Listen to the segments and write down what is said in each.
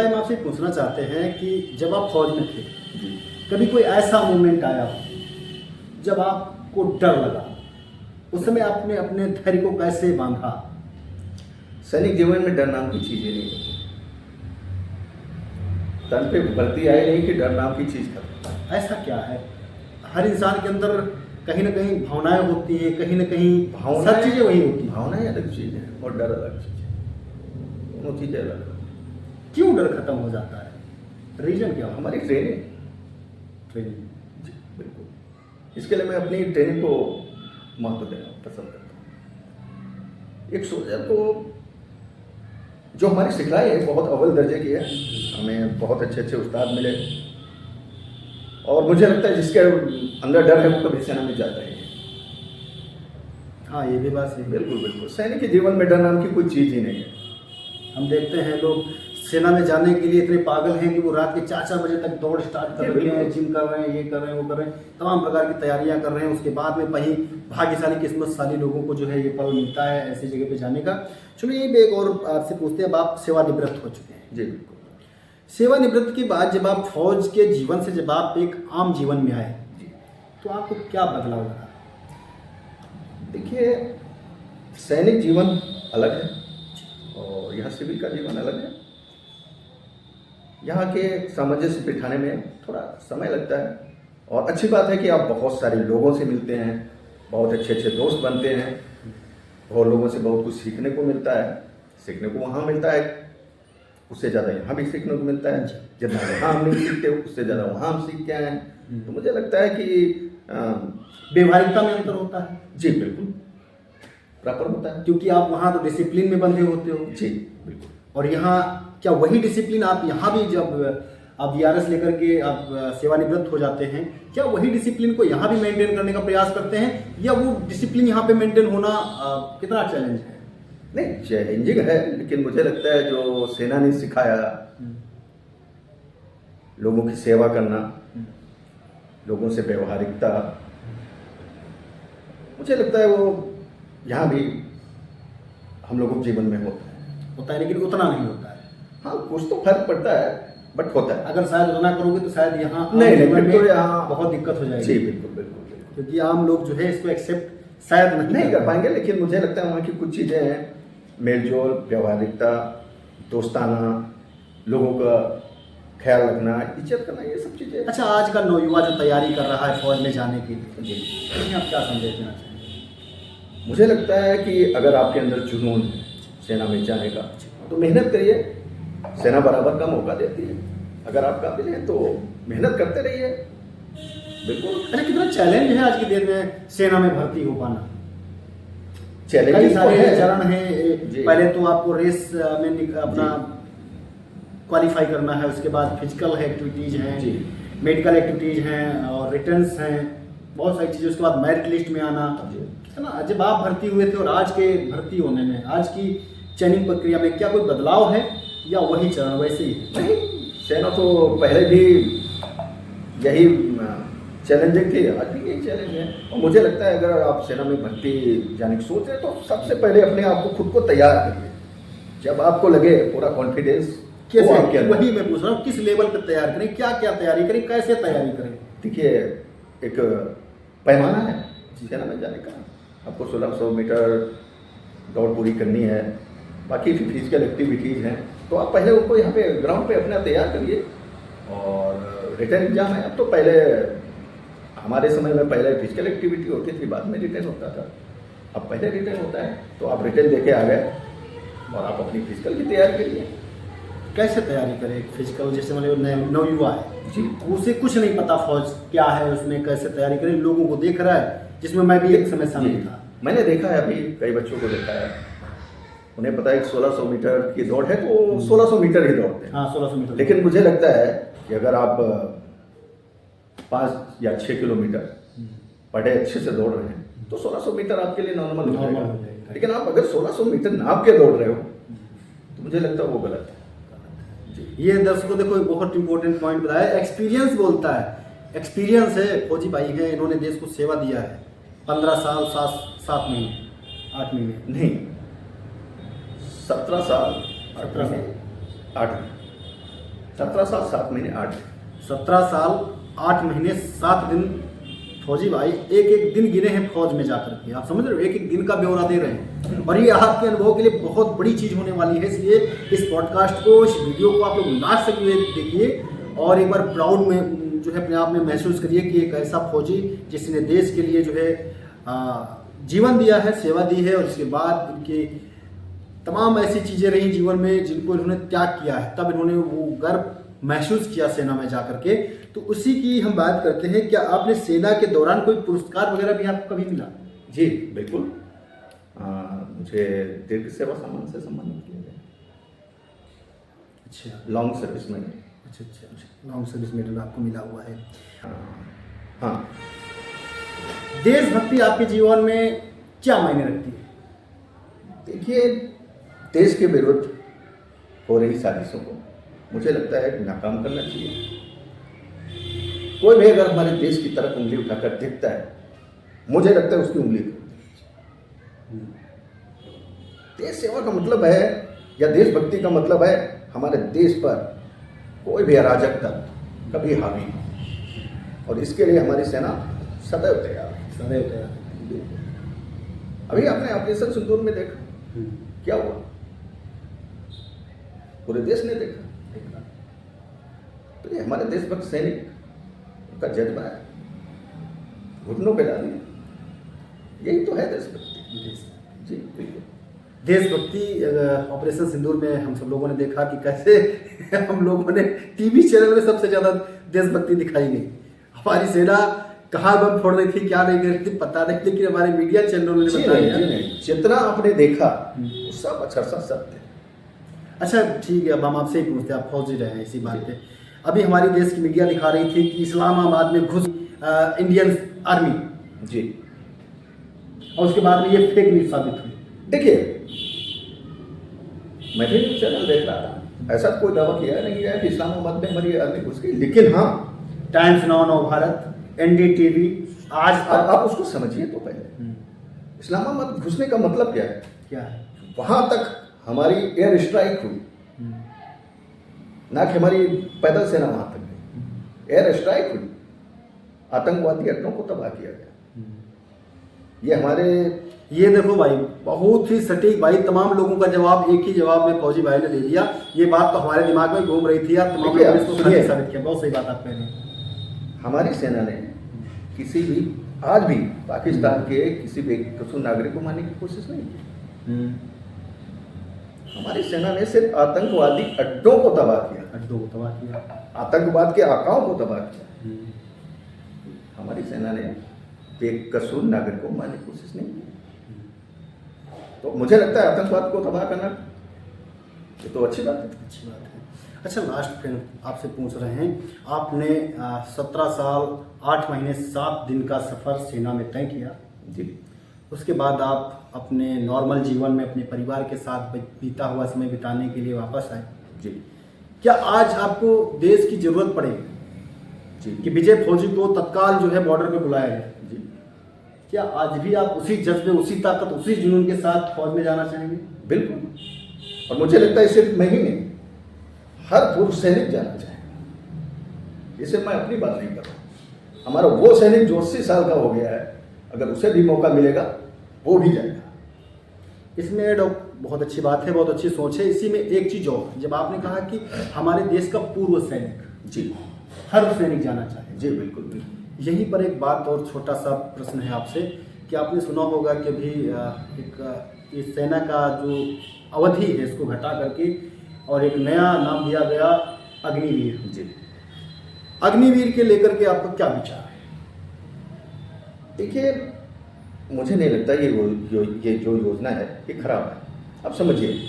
भाई हम आपसे पूछना चाहते हैं कि जब आप फौज में थे, जी। कभी कोई ऐसा मोमेंट आया हो जब आपको डर लगा, उस समय आपने अपने धैर्य को कैसे बांधा? सैनिक जीवन में डर नाम की चीज़ ही नहीं होती। तन पे भर्ती आई नहीं कि डर नाम की चीज़ खत्म। ऐसा क्या है? हर इंसान के अंदर कहीं ना कहीं भावनाएं होती हैं, कहीं ना कहीं सब चीज़ें वही होती हैं। भावनाएं अलग चीज़ है और डर अलग चीज़ है, दोनों चीज़ें अलग हैं। क्यों डर खत्म हो जाता है? रीजन क्या हो? हमारी ट्रेनिंग। ट्रेनिंग। जी बिल्कुल, इसके लिए मैं अपनी ट्रेनिंग को महत्व देना पसंद करता हूँ। एक सोल्जर को जो हमारी सिखलाई है बहुत अव्वल दर्जे की है, हमें बहुत अच्छे अच्छे उस्ताद मिले और मुझे लगता है जिसके अंदर डर है वो कभी सेना में जाता ही नहीं। हाँ, ये भी बात सही है। बिल्कुल बिल्कुल, सैनिक के जीवन में डर नाम की कोई चीज़ ही नहीं है। हम देखते हैं लोग सेना में जाने के लिए इतने पागल हैं कि वो रात के 4-4 बजे तक दौड़ स्टार्ट कर रहे हैं, जिम कर रहे हैं, ये कर रहे हैं, वो कर रहे हैं, तमाम प्रकार की तैयारियां कर रहे हैं। उसके बाद में वही भाग्यशाली किस्मतशाली लोगों को जो है ये पल मिलता है ऐसी जगह पे जाने का। चलिए ये एक और आपसे पूछते हैं, अब आप सेवानिवृत्त हो चुके हैं। जी बिल्कुल। सेवानिवृत्त के बाद जब आप फौज के जीवन से जब आप एक आम जीवन में आए, जी तो आपको क्या बदलाव लगा? देखिए, सैनिक जीवन अलग है और यहाँ सिविल का जीवन अलग है। यहाँ के सामंजस्य बिठाने में थोड़ा समय लगता है और अच्छी बात है कि आप बहुत सारे लोगों से मिलते हैं, बहुत अच्छे अच्छे दोस्त बनते हैं और लोगों से बहुत कुछ सीखने को मिलता है। सीखने को वहाँ मिलता है, उससे ज़्यादा यहाँ भी सीखने को मिलता है। जितना वहाँ हम नहीं सीखते उससे ज़्यादा वहाँ हम सीख के आए हैं। तो मुझे लगता है कि व्यवहारिकता में अंतर होता है। जी बिल्कुल, प्रॉपर होता है। क्योंकि आप वहाँ तो डिसिप्लिन में बंधे होते हो। जी बिल्कुल। और यहाँ क्या वही डिसिप्लिन आप यहाँ भी जब आप वीआरएस लेकर के आप सेवानिवृत्त हो जाते हैं, क्या वही डिसिप्लिन को यहाँ भी मेंटेन करने का प्रयास करते हैं, या वो डिसिप्लिन यहाँ पे मेंटेन होना कितना चैलेंज है? नहीं, चैलेंजिंग है, लेकिन मुझे लगता है जो सेना ने सिखाया, लोगों की सेवा करना, लोगों से व्यवहारिकता, मुझे लगता है वो यहाँ भी हम लोगों के जीवन में होता है, लेकिन उतना नहीं होता है। हाँ कुछ तो फर्क पड़ता है बट होता है। अगर शायद उतना करोगे तो शायद यहाँ नहीं तो यहाँ बहुत दिक्कत हो जाएगी। जी बिल्कुल बिल्कुल बिल्कुल, क्योंकि आम लोग जो है इसको एक्सेप्ट शायद नहीं कर पाएंगे। लेकिन मुझे लगता है वहाँ की कुछ चीज़ें हैं, मेलजोल, व्यवहारिकता, दोस्ताना, लोगों का ख्याल रखना, इज्जत करना, ये सब चीज़ें। अच्छा, आज का नौयुवा जो तैयारी कर रहा है फौज में जाने की, जी आप क्या संदेश देना चाहेंगे? मुझे लगता है कि अगर आपके अंदर जुनून है सेना में जाने का तो मेहनत करिए, सेना बराबर का मौका देती है। अगर आप काबिल हैं तो मेहनत करते रहिए। बिल्कुल। अच्छा, कितना चैलेंज है आज की डेट में सेना में भर्ती हो पाना? चैलेंज कई सारे है, चरण हैं। पहले तो आपको रेस में अपना क्वालिफाई करना है, उसके बाद फिजिकल एक्टिविटीज़ हैं, मेडिकल एक्टिविटीज़ हैं और रिटर्न्स हैं, बहुत सारी चीज़ें। उसके बाद मेरिट लिस्ट में आना। कितना जब आप भर्ती हुए थे और आज के भर्ती होने में, आज की चयनिंग प्रक्रिया में क्या कोई बदलाव है या वही चरण वैसे ही है? नहीं, सेना तो पहले भी यही चैलेंजिंग थी, आज भी यही चैलेंज है। और मुझे लगता है अगर आप सेना में भर्ती जाने की सोच रहे हैं तो सबसे पहले अपने आप को खुद को तैयार करिए। जब आपको लगे पूरा कॉन्फिडेंस, कैसे, वही मैं पूछ रहा हूँ, किस लेवल पे तैयार करें, क्या क्या तैयारी करें, कैसे तैयारी करें? देखिए, एक पैमाना है सेना में जाने का। आपको 1600 मीटर दौड़ पूरी करनी है, बाकी फिजिकल एक्टिविटीज़ हैं, तो आप पहले उनको यहाँ पे ग्राउंड पे अपना तैयार करिए। और रिटर्न एग्जाम है, अब तो पहले हमारे समय में पहले फिजिकल एक्टिविटी होती थी, बाद में रिटर्न होता था। अब पहले रिटर्न होता है, तो आप रिटर्न देके आ गए और आप अपनी फिजिकल की तैयारी करिए। कैसे तैयारी करें फिजिकल? जैसे मतलब नौयुवा है जी, उसे कुछ नहीं पता फौज क्या है, उसमें कैसे तैयारी करें, लोगों को देख रहा है, जिसमें मैं भी एक समय शामिल था। मैंने देखा है, अभी कई बच्चों को देखा है, उन्हें पता है कि 1600 मीटर की दौड़ है तो 1600 मीटर ही दौड़ते हैं। हाँ, 1600 मीटर। लेकिन मुझे लगता है कि अगर आप 5 या 6 किलोमीटर पर डे अच्छे से दौड़ रहे हैं तो 1600 मीटर आपके लिए नॉर्मल हो जाएगा। लेकिन आप अगर 1600 मीटर नाप के दौड़ रहे हो तो मुझे लगता है वो गलत है। ये दर्शकों देखो एक बहुत इंपॉर्टेंट पॉइंट बताया, एक्सपीरियंस बोलता है। एक्सपीरियंस है, फौजी भाई है, इन्होंने देश को सेवा दिया है 15 साल 7 महीने 8 महीने नहीं, 17 साल 17 साल 8 17 साल 7 महीने 8 दिन। 17 साल 8 महीने 7 दिन फौजी भाई एक एक दिन गिने हैं फौज में जाकर के, आप समझ रहे हो, एक एक दिन का ब्यौरा दे रहे हैं। और ये आपके अनुभव के लिए बहुत बड़ी चीज़ होने वाली है, इसलिए इस पॉडकास्ट को, इस वीडियो को आप लोग लास्ट तक देखिए और एक बार प्राउड में जो है अपने आप में महसूस करिए कि एक ऐसा फौजी जिसने देश के लिए जो है जीवन दिया है, सेवा दी है, और इसके बाद इनके तमाम ऐसी चीज़ें रही जीवन में जिनको इन्होंने त्याग किया है, तब इन्होंने वो गर्व महसूस किया सेना में जाकर के। तो उसी की हम बात करते हैं। क्या आपने सेना के दौरान कोई पुरस्कार वगैरह भी आपको कभी मिला? जी बिल्कुल, मुझे दीर्घ सेवा सम्मान से सम्मानित किया गया। अच्छा, लॉन्ग सर्विस में। अच्छा, लॉन्ग सर्विस मेडल आपको मिला हुआ है। हाँ। देशभक्ति आपके जीवन में क्या मायने रखती है? देखिए, देश के विरुद्ध हो रही साजिशों को मुझे लगता है कि नाकाम करना चाहिए। कोई भी अगर हमारे देश की तरफ उंगली उठाकर देखता है, मुझे लगता है उसकी उंगली देश सेवा का मतलब है या देशभक्ति का मतलब है हमारे देश पर कोई भी अराजकता कभी हावी नहीं, और इसके लिए हमारी सेना सदैव तैयार है। सदैव तैयार। अभी आपने ऑपरेशन सिंदूर में देखा क्या हुआ, पूरे देश ने देखा। तो ये हमारे देशभक्त सैनिक का जज्बा है, घुटनों पे डालिए, यही तो है देशभक्ति। जी बिल्कुल। देशभक्ति ऑपरेशन सिंदूर में हम सब लोगों ने देखा कि कैसे हम लोगों ने टीवी चैनल में सबसे ज्यादा देशभक्ति दिखाई गई। हमारी सेना कहाँ बम फोड़ रही थी, क्या नहीं कर रही थी पता नहीं, लेकिन हमारे मीडिया चैनलों ने बताया। जितना आपने देखा वो सब अच्छा सत्य है। अच्छा ठीक है, अब हम आपसे ही पूछते हैं, आप फौजी रहे हैं इसी बात पे। अभी हमारी देश की मीडिया दिखा रही थी कि इस्लामाबाद में घुस इंडियन आर्मी जी, और उसके बाद में ये फेक न्यूज साबित हुई। देखिए, मैं भी न्यूज चैनल देख रहा था, ऐसा कोई दावा किया नहीं गया कि इस्लामाबाद में हमारी आर्मी घुस गई, लेकिन हाँ टाइम्स नाउ भारत, एनडीटीवी, आज आप उसको समझिए तो पहले इस्लामाबाद घुसने का मतलब क्या है? क्या है? वहां तक हमारी एयर स्ट्राइक हुई, ना कि हमारी पैदल सेना वहां तक गई, एयर स्ट्राइक हुई, आतंकवादी अड्डों को तबाह किया गया। ये हमारे, ये देखो भाई, बहुत ही सटीक भाई, तमाम लोगों का जवाब एक ही जवाब में फौजी भाई ने दे दिया। ये बात तो हमारे दिमाग में घूम रही थी यार, तमाम लोगों ने इसको सही साबित किया। बहुत सही बात आप कह रहे हैं। हमारी सेना ने किसी भी, आज भी पाकिस्तान के किसी भी कसूर नागरिक को मारने की कोशिश नहीं की। हमारी सेना ने सिर्फ आतंकवादी अड्डों को तबाह किया, आतंकवाद के आकाओं को तबाह किया। हमारी सेना ने बेकसूर नागरिकों को मारने की कोशिश नहीं की। तो मुझे लगता है आतंकवाद को तबाह करना ये तो अच्छी बात है। अच्छी बात है। अच्छा, लास्ट फिर आपसे पूछ रहे हैं, आपने 17 साल 8 महीने 7 दिन का सफ़र सेना में तय किया जी। उसके बाद आप अपने नॉर्मल जीवन में अपने परिवार के साथ बीता हुआ समय बिताने के लिए वापस आए जी। क्या आज आपको देश की जरूरत पड़ेगी जी कि विजय फौजी को तत्काल जो है बॉर्डर पे बुलाया जाए? जी, क्या आज भी आप उसी जज्बे, उसी ताकत, उसी जुनून के साथ फौज में जाना चाहेंगे? बिल्कुल। और मुझे लगता है सिर्फ मैं ही नहीं, हर पूर्व सैनिक जाना चाहेगा। इसे मैं अपनी बात नहीं कर रहा, हमारा वो सैनिक जो 80 साल का हो गया है, अगर उसे भी मौका मिलेगा वो भी जाएगा। इसमें बहुत अच्छी बात है, बहुत अच्छी सोच है। इसी में एक चीज और, जब आपने कहा कि हमारे देश का पूर्व सैनिक, जी, हर सैनिक जाना चाहे, जी बिल्कुल बिल्कुल। यहीं पर एक बात और छोटा सा प्रश्न है आपसे कि आपने सुना होगा कि अभी एक इस सेना का जो अवधि है इसको घटा करके और एक नया नाम दिया गया अग्निवीर। जी, अग्निवीर के लेकर के आपका क्या विचार है? देखिए, मुझे नहीं लगता ये जो योजना है ये खराब है। अब समझिए,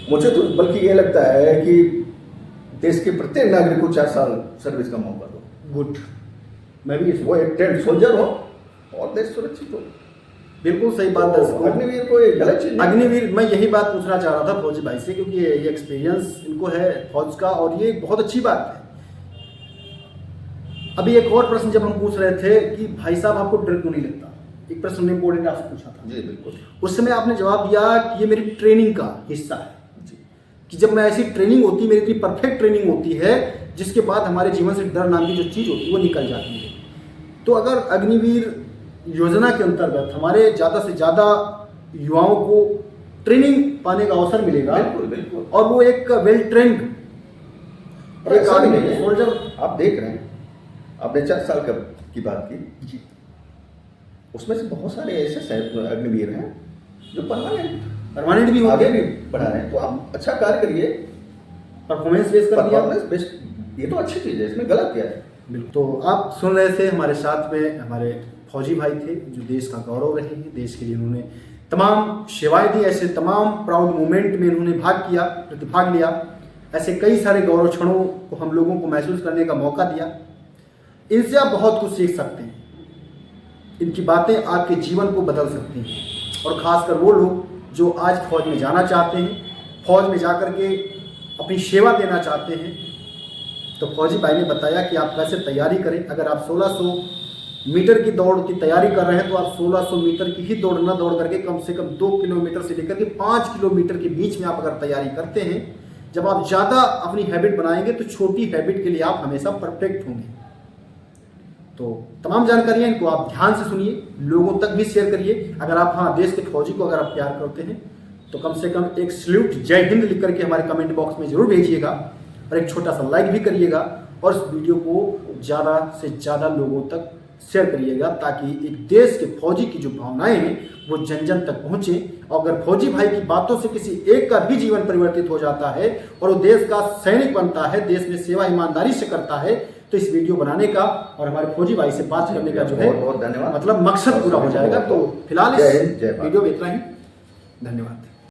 मुझे तो बल्कि ये लगता है कि देश के प्रत्येक नागरिक को 4 साल सर्विस का मौका दो। गुड, मैं भी वो एक टेंट सोल्जर हो और देश सुरक्षित हो। बिल्कुल सही बात है। तो अग्निवीर को एक गलत चीज नहीं। अग्निवीर, मैं यही बात पूछना चाह रहा था फौजी भाई से, क्योंकि ये एक्सपीरियंस इनको है फौज का और ये बहुत अच्छी बात है। अभी एक और प्रश्न जब हम पूछ रहे थे कि भाई साहब आपको डर क्यों नहीं लगता, एक प्रश्न ने इंपॉर्टेंट आपसे पूछा था। जी बिल्कुल। उस समय आपने जवाब दिया कि ये मेरी ट्रेनिंग का हिस्सा है। जी। कि जब मैं ऐसी ट्रेनिंग होती है, मेरी इतनी परफेक्ट ट्रेनिंग होती है जिसके बाद हमारे जीवन से डर नाम की जो चीज़ होती है वो निकल जाती है। तो अगर अग्निवीर योजना के अंतर्गत हमारे ज़्यादा से ज़्यादा युवाओं को ट्रेनिंग पाने का अवसर मिलेगा, बिल्कुल बिल्कुल, और वो एक वेल ट्रेंड एक आर्मी सोल्जर। आप देख रहे हैं, आपने 4 साल की बात की जी, उसमें से बहुत सारे ऐसे अग्निवीर हैं जो परमानेंट भी हो आगे गए, भी बढ़ा रहे हैं। तो आप अच्छा कार्य करिए, परफॉर्मेंस बेस कर दिया। परफॉर्मेंस बेस्ड, ये तो अच्छी चीज़ है, इसमें गलत क्या है? बिल्कुल। तो आप सुन रहे थे, हमारे साथ में हमारे फौजी भाई थे जो देश का गौरव रहे हैं, देश के लिए उन्होंने तमाम सेवाएं दी, ऐसे तमाम प्राउड मोमेंट में उन्होंने प्रतिभाग लिया, ऐसे कई सारे गौरव क्षणों को हम लोगों को महसूस करने का मौका दिया। इनसे आप बहुत कुछ सीख सकते हैं, इनकी बातें आपके जीवन को बदल सकती हैं। और ख़ासकर वो लोग जो आज फौज में जाना चाहते हैं, फौज में जाकर के अपनी सेवा देना चाहते हैं, तो फौजी भाई ने बताया कि आप कैसे तैयारी करें। अगर आप 1600 मीटर की दौड़ की तैयारी कर रहे हैं तो आप 1600 मीटर की ही दौड़ न दौड़ करके कम से कम 2 किलोमीटर से लेकर के 5 किलोमीटर के बीच में आप अगर तैयारी करते हैं, जब आप ज़्यादा अपनी हैबिट बनाएंगे तो छोटी हैबिट के लिए आप हमेशा परफेक्ट होंगे। तो तमाम जानकारियाँ इनको आप ध्यान से सुनिए, लोगों तक भी शेयर करिए। अगर आप देश के फौजी को अगर आप प्यार करते हैं तो कम से कम एक सल्यूट जय हिंद लिख करके हमारे कमेंट बॉक्स में जरूर भेजिएगा, और एक छोटा सा लाइक भी करिएगा, और इस वीडियो को ज़्यादा से ज़्यादा लोगों तक शेयर करिएगा, ताकि एक देश के फौजी की जो भावनाएं हैं वो जन जन तक पहुँचे। और अगर फौजी भाई की बातों से किसी एक का भी जीवन परिवर्तित हो जाता है और वो देश का सैनिक बनता है, देश में सेवा ईमानदारी से करता है, तो इस वीडियो बनाने का और हमारे फौजी भाई से बात करने का जो है बहुत बहुत धन्यवाद, मतलब मकसद पूरा हो जाएगा। तो फिलहाल इस वीडियो में इतना ही, धन्यवाद।